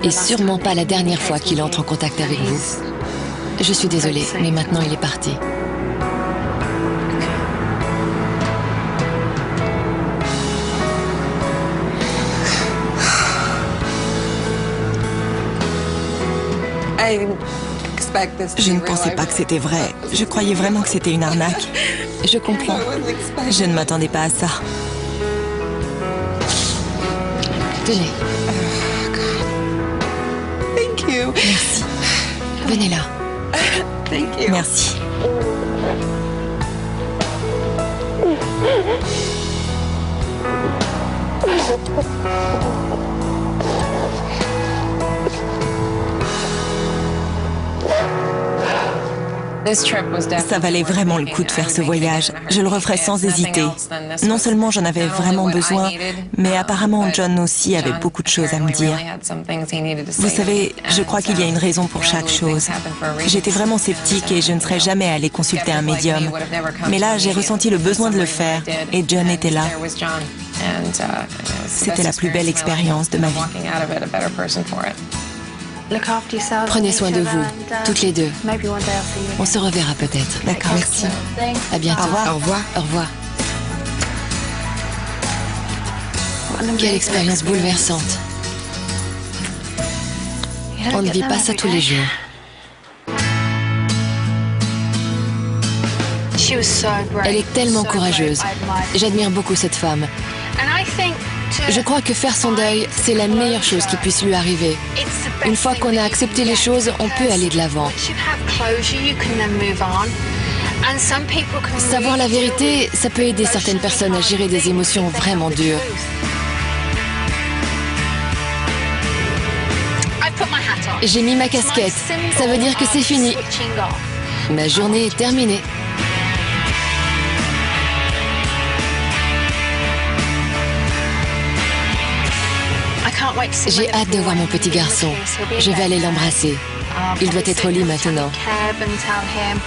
et sûrement pas la dernière fois qu'il entre en contact avec vous. Je suis désolée, mais maintenant il est parti. Je ne pensais pas que c'était vrai. Je croyais vraiment que c'était une arnaque. Je comprends. Je ne m'attendais pas à ça. Tenez. Merci. Venez là. Merci. Ça valait vraiment le coup de faire ce voyage. Je le referais sans hésiter. Non seulement j'en avais vraiment besoin, mais apparemment John aussi avait beaucoup de choses à me dire. Vous savez, je crois qu'il y a une raison pour chaque chose. J'étais vraiment sceptique et je ne serais jamais allée consulter un médium. Mais là, j'ai ressenti le besoin de le faire et John était là. C'était la plus belle expérience de ma vie. Prenez soin de vous, toutes les deux. On se reverra peut-être. D'accord. Merci. À bientôt. Au revoir. Au revoir. Au revoir. Quelle expérience bouleversante. On ne vit pas ça tous les jours. Elle est tellement courageuse. J'admire beaucoup cette femme. Je crois que faire son deuil, c'est la meilleure chose qui puisse lui arriver. Une fois qu'on a accepté les choses, on peut aller de l'avant. Savoir la vérité, ça peut aider certaines personnes à gérer des émotions vraiment dures. J'ai mis ma casquette. Ça veut dire que c'est fini. Ma journée est terminée. J'ai hâte de voir mon petit garçon. Je vais aller l'embrasser. Il doit être au lit maintenant.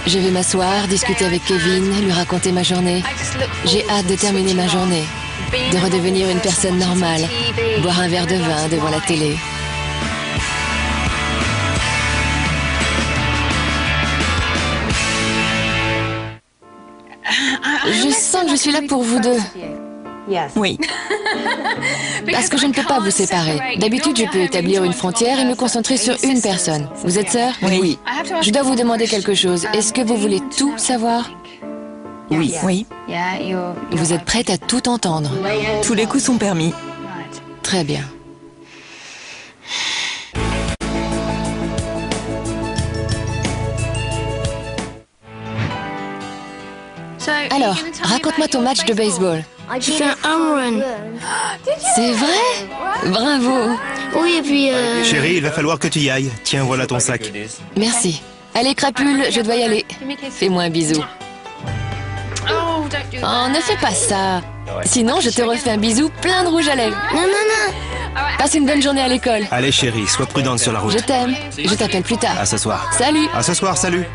Je vais m'asseoir, discuter avec Kevin, lui raconter ma journée. J'ai hâte de terminer ma journée, de redevenir une personne normale, boire un verre de vin devant la télé. Je sens que je suis là pour vous deux. Oui. Parce que je ne peux pas vous séparer. D'habitude, je peux établir une frontière et me concentrer sur une personne. Vous êtes sœurs? Oui. Je dois vous demander quelque chose. Est-ce que vous voulez tout savoir? Oui. Oui. Vous êtes prête à tout entendre? Tous les coups sont permis. Très bien. Alors, raconte-moi ton match de baseball. J'ai fait un home run. C'est vrai? Bravo. Oui, et puis... Chérie, il va falloir que tu y ailles. Tiens, voilà ton sac. Merci. Allez, crapule, je dois y aller. Fais-moi un bisou. Oh, ne fais pas ça. Sinon, je te refais un bisou plein de rouge à lèvres. Non, non, non. Passe une bonne journée à l'école. Allez, chérie, sois prudente sur la route. Je t'aime. Je t'appelle plus tard. À ce soir. Salut. À ce soir, salut.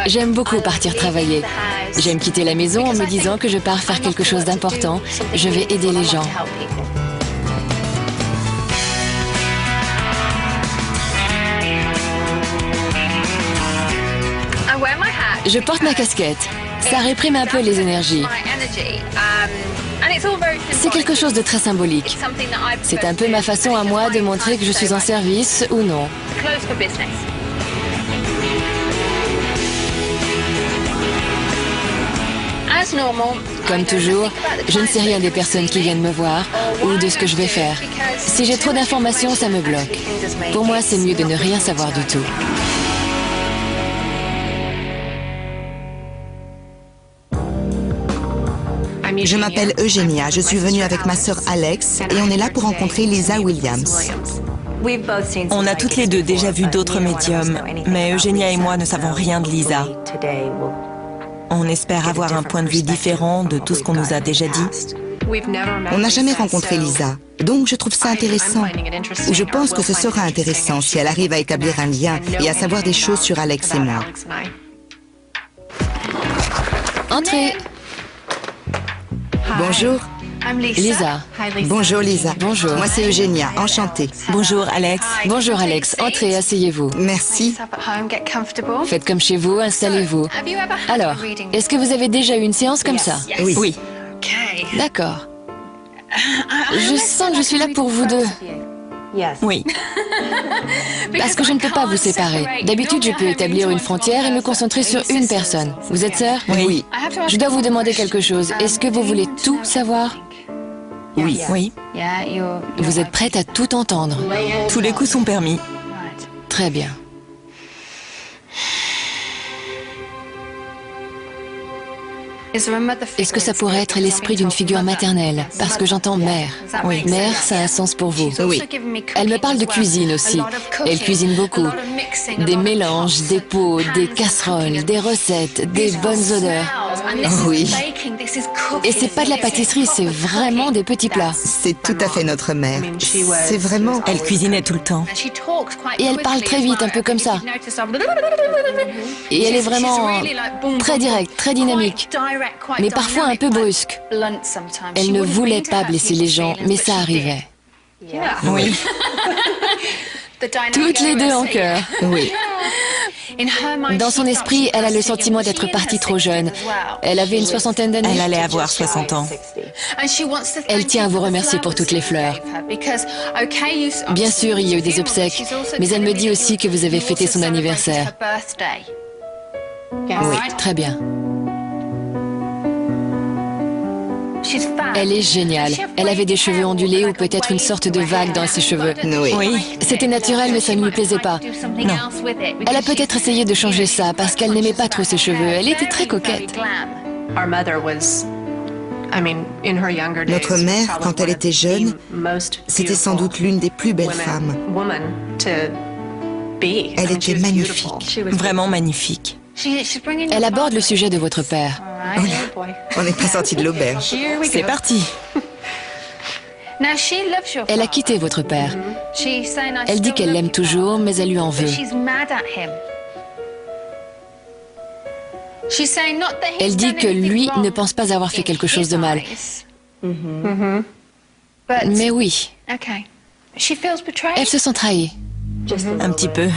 J'aime beaucoup partir travailler. J'aime quitter la maison en me disant que je pars faire quelque chose d'important. Je vais aider les gens. Je porte ma casquette. Ça réprime un peu les énergies. C'est quelque chose de très symbolique. C'est un peu ma façon à moi de montrer que je suis en service ou non. Comme toujours, je ne sais rien des personnes qui viennent me voir ou de ce que je vais faire. Si j'ai trop d'informations, ça me bloque. Pour moi, c'est mieux de ne rien savoir du tout. Je m'appelle Eugenia, je suis venue avec ma sœur Alex et on est là pour rencontrer Lisa Williams. On a toutes les deux déjà vu d'autres médiums, mais Eugenia et moi ne savons rien de Lisa. On espère avoir un point de vue différent de tout ce qu'on nous a déjà dit. On n'a jamais rencontré Lisa, donc je trouve ça intéressant. Ou je pense que ce sera intéressant si elle arrive à établir un lien et à savoir des choses sur Alex et moi. Entrez. Bonjour. Lisa. Bonjour Lisa. Bonjour. Moi c'est Eugénia, enchantée. Bonjour, Alex. Bonjour Alex, entrez, asseyez-vous. Merci. Faites comme chez vous, installez-vous. Alors, est-ce que vous avez déjà eu une séance comme ça? Oui. Oui. D'accord. Je sens que je suis là pour vous deux. Oui. Parce que je ne peux pas vous séparer. D'habitude, je peux établir une frontière et me concentrer sur une personne. Vous êtes sœurs? Oui. Je dois vous demander quelque chose. Est-ce que vous voulez tout savoir? Oui. Oui. Vous êtes prête à tout entendre? Tous les coups sont permis. Très bien. Est-ce que ça pourrait être l'esprit d'une figure maternelle? Parce que j'entends mère. Oui. Mère, ça a un sens pour vous. Oui. Elle me parle de cuisine aussi. Elle cuisine beaucoup. Des mélanges, des pots, des casseroles, des recettes, des bonnes odeurs. Oui. Et c'est pas de la pâtisserie, c'est vraiment des petits plats. C'est tout à fait notre mère. C'est vraiment... Elle cuisinait tout le temps. Et elle parle très vite, un peu comme ça. Et elle est vraiment très directe, très dynamique, mais parfois un peu brusque. Elle ne voulait pas blesser les gens, mais ça arrivait. Oui. Toutes les deux en cœur. Oui. Dans son esprit, elle a le sentiment d'être partie trop jeune. Elle avait une soixantaine d'années. Elle allait avoir 60 ans. Elle tient à vous remercier pour toutes les fleurs. Bien sûr, il y a eu des obsèques, mais elle me dit aussi que vous avez fêté son anniversaire. Oui, très bien. Elle est géniale. Elle avait des cheveux ondulés ou peut-être une sorte de vague dans ses cheveux. Oui. Oui. C'était naturel, mais ça ne lui plaisait pas. Non. Elle a peut-être essayé de changer ça parce qu'elle n'aimait pas trop ses cheveux. Elle était très coquette. Notre mère, quand elle était jeune, c'était sans doute l'une des plus belles femmes. Elle était magnifique. Vraiment magnifique. Elle aborde le sujet de votre père. On n'est pas sorti de l'auberge. C'est parti. Elle a quitté votre père. Elle dit qu'elle l'aime toujours, mais elle lui en veut. Elle dit que lui ne pense pas avoir fait quelque chose de mal. Mais oui, elle se sent trahie. Un petit peu.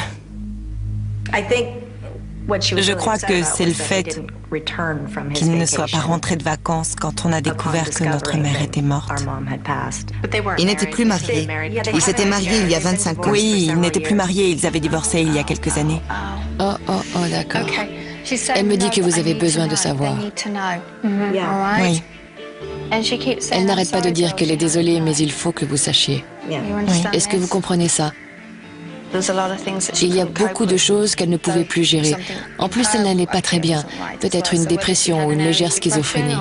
Je crois que c'est le fait qu'il ne soit pas rentré de vacances quand on a découvert que notre mère était morte. Ils n'étaient plus mariés. Ils s'étaient mariés il y a 25 ans. Oui, ils n'étaient plus mariés, ils avaient divorcé il y a quelques années. Oh, d'accord. Elle me dit que vous avez besoin de savoir. Oui. Elle n'arrête pas de dire qu'elle est désolée, mais il faut que vous sachiez. Est-ce que vous comprenez ça? Il y a beaucoup de choses qu'elle ne pouvait plus gérer. En plus, elle n'allait pas très bien. Peut-être une dépression ou une légère schizophrénie.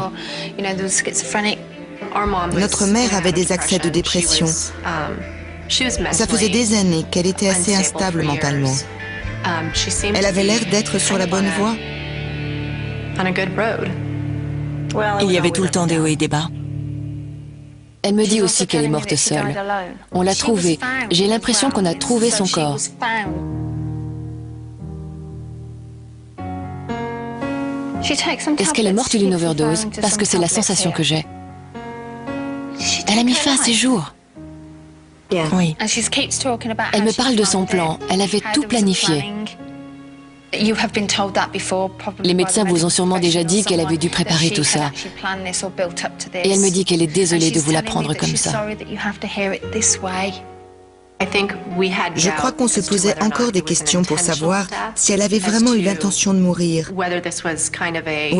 Notre mère avait des accès de dépression. Ça faisait des années qu'elle était assez instable mentalement. Elle avait l'air d'être sur la bonne voie. Il y avait tout le temps des hauts et des bas. Elle me dit aussi qu'elle est morte seule. On l'a trouvée. J'ai l'impression qu'on a trouvé son corps. Est-ce qu'elle est morte d'une overdose? Parce que c'est la sensation que j'ai. Elle a mis fin à ses jours. Oui. Elle me parle de son plan. Elle avait tout planifié. Les médecins vous ont sûrement déjà dit qu'elle avait dû préparer tout ça. Et elle me dit qu'elle est désolée de vous l'apprendre comme ça. Je crois qu'on se posait encore des questions pour savoir si elle avait vraiment eu l'intention de mourir. Ou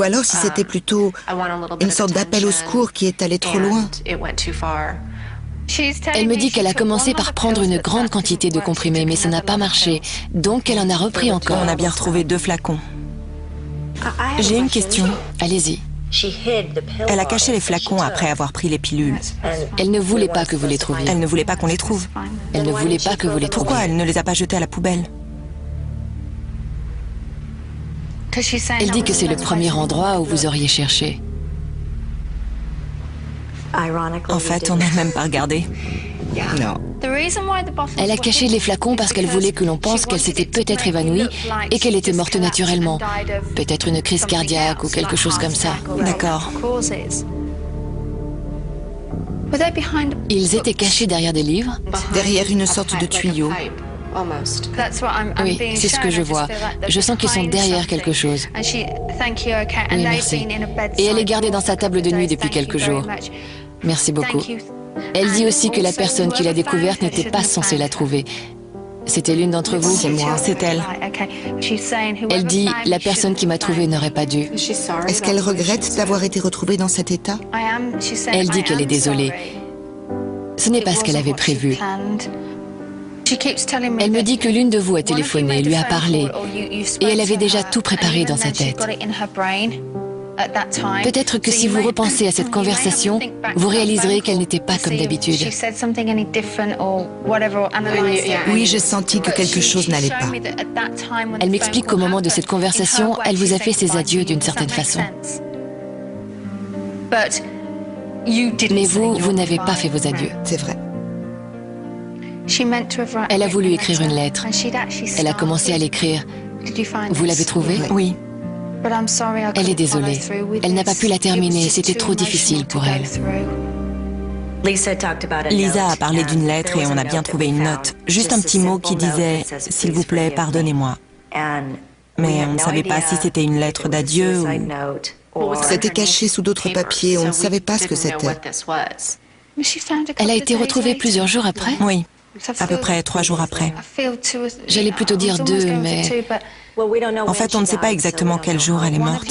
alors si c'était plutôt une sorte d'appel au secours qui est allé trop loin. Elle me dit qu'elle a commencé par prendre une grande quantité de comprimés, mais ça n'a pas marché. Donc elle en a repris encore. On a bien retrouvé 2 flacons. J'ai une question. Allez-y. Elle a caché les flacons après avoir pris les pilules. Elle ne voulait pas que vous les trouviez. Elle ne voulait pas qu'on les trouve. Elle ne voulait pas que vous les trouviez. Pourquoi elle ne les a pas jetés à la poubelle? Elle dit que c'est le premier endroit où vous auriez cherché. En fait, on n'a même pas regardé. Non. Elle a caché les flacons parce qu'elle voulait que l'on pense qu'elle s'était peut-être évanouie et qu'elle était morte naturellement. Peut-être une crise cardiaque ou quelque chose comme ça. D'accord. Ils étaient cachés derrière des livres? Derrière une sorte de tuyau. Oui, c'est ce que je vois. Je sens qu'ils sont derrière quelque chose. Oui, merci. Et elle est gardée dans sa table de nuit depuis quelques jours. Merci beaucoup. Elle dit aussi que la personne qui l'a découverte n'était pas censée la trouver. C'était l'une d'entre vous? C'est moi, c'est elle. Elle dit, la personne qui m'a trouvée n'aurait pas dû. Est-ce qu'elle regrette d'avoir été retrouvée dans cet état? Elle dit qu'elle est désolée. Ce n'est pas ce qu'elle avait prévu. Elle me dit que l'une de vous a téléphoné, lui a parlé, et elle avait déjà tout préparé dans sa tête. Peut-être que si vous repensez à cette conversation, vous réaliserez qu'elle n'était pas comme d'habitude. Oui, j'ai senti que quelque chose n'allait pas. Elle m'explique qu'au moment de cette conversation, elle vous a fait ses adieux d'une certaine façon. Mais vous n'avez pas fait vos adieux. C'est vrai. Elle a voulu écrire une lettre. Elle a commencé à l'écrire. Vous l'avez trouvée? Oui. Elle est désolée. Elle n'a pas pu la terminer. C'était trop difficile pour elle. Lisa a parlé d'une lettre et on a bien trouvé une note. Juste un petit mot qui disait « S'il vous plaît, pardonnez-moi ». Mais on ne savait pas si c'était une lettre d'adieu ou... C'était caché sous d'autres papiers, on ne savait pas ce que c'était. Elle a été retrouvée plusieurs jours après? Oui, à peu près 3 jours après. J'allais plutôt dire 2, mais... En fait, on ne sait pas exactement quel jour elle est morte.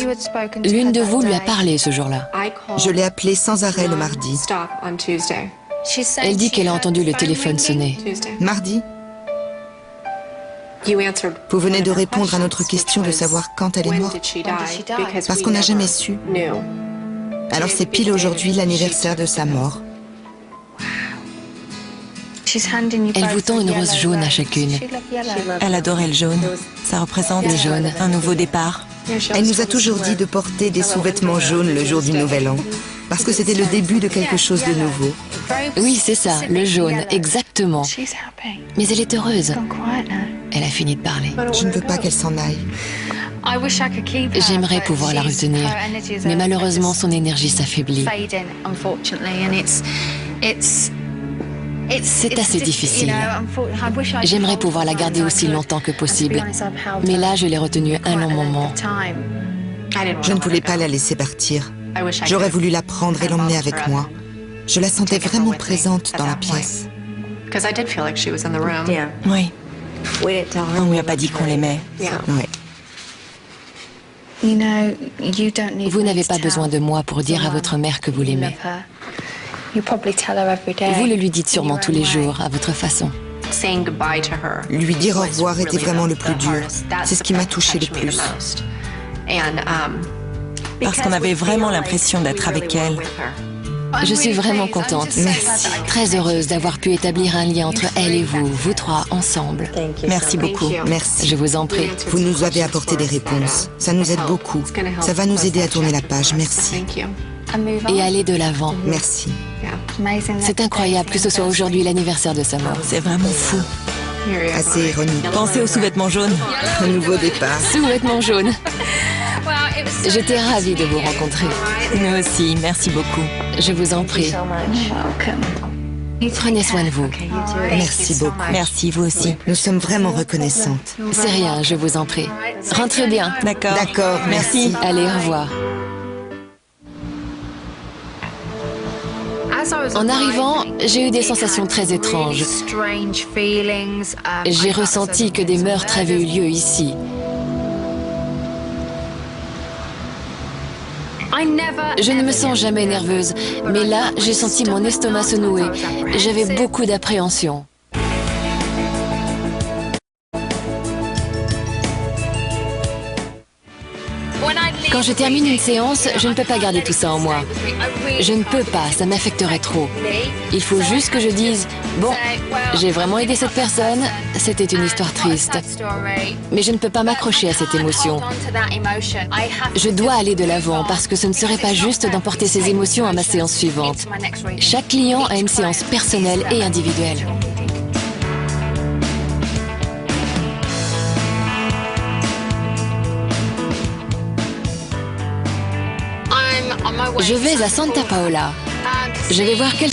L'une de vous lui a parlé ce jour-là. Je l'ai appelée sans arrêt le mardi. Elle dit qu'elle a entendu le téléphone sonner. Mardi? Vous venez de répondre à notre question de savoir quand elle est morte. Parce qu'on n'a jamais su. Alors c'est pile aujourd'hui l'anniversaire de sa mort. Elle vous tend une rose jaune à chacune. Elle adorait le jaune. Ça représente Le jaune. un nouveau départ. Elle nous a toujours dit de porter des sous-vêtements jaunes le jour du Nouvel An. Parce que c'était le début de quelque chose de nouveau. Oui, c'est ça, le jaune, exactement. Mais elle est heureuse. Elle a fini de parler. Je ne veux pas qu'elle s'en aille. J'aimerais pouvoir la retenir, mais malheureusement son énergie s'affaiblit. C'est assez difficile. J'aimerais pouvoir la garder aussi longtemps que possible, mais là je l'ai retenue un long moment. Je ne voulais pas la laisser partir. J'aurais voulu la prendre et l'emmener avec moi. Je la sentais vraiment présente dans la pièce. Oui. On lui a pas dit qu'on l'aimait. Ouais. Vous n'avez pas besoin de moi pour dire à votre mère que vous l'aimez. Vous le lui dites sûrement tous les jours, à votre façon. Lui dire au revoir était vraiment le plus dur. C'est ce qui m'a touché le plus. Parce qu'on avait vraiment l'impression d'être avec elle. Je suis vraiment contente. Merci. Très heureuse d'avoir pu établir un lien entre elle et vous, vous trois, ensemble. Merci beaucoup. Merci. Je vous en prie. Vous nous avez apporté des réponses. Ça nous aide beaucoup. Ça va nous aider à tourner la page. Merci. Et aller de l'avant. Merci. C'est incroyable que ce soit aujourd'hui l'anniversaire de sa mort. C'est vraiment fou. Assez ironique. Pensez aux sous-vêtements jaunes. Un nouveau départ. Sous-vêtements jaunes. J'étais ravie de vous rencontrer. Nous aussi, merci beaucoup. Je vous en prie. Prenez soin de vous. Merci beaucoup. Merci, vous aussi. Nous sommes vraiment reconnaissantes. C'est rien, je vous en prie. Rentrez bien. D'accord. D'accord, merci. Allez, au revoir. En arrivant, j'ai eu des sensations très étranges. J'ai ressenti que des meurtres avaient eu lieu ici. Je ne me sens jamais nerveuse, mais là, j'ai senti mon estomac se nouer. J'avais beaucoup d'appréhension. Quand je termine une séance, je ne peux pas garder tout ça en moi. Je ne peux pas, ça m'affecterait trop. Il faut juste que je dise, bon, j'ai vraiment aidé cette personne, c'était une histoire triste. Mais je ne peux pas m'accrocher à cette émotion. Je dois aller de l'avant parce que ce ne serait pas juste d'emporter ces émotions à ma séance suivante. Chaque client a une séance personnelle et individuelle. Je vais à Santa Paola. Je vais voir quel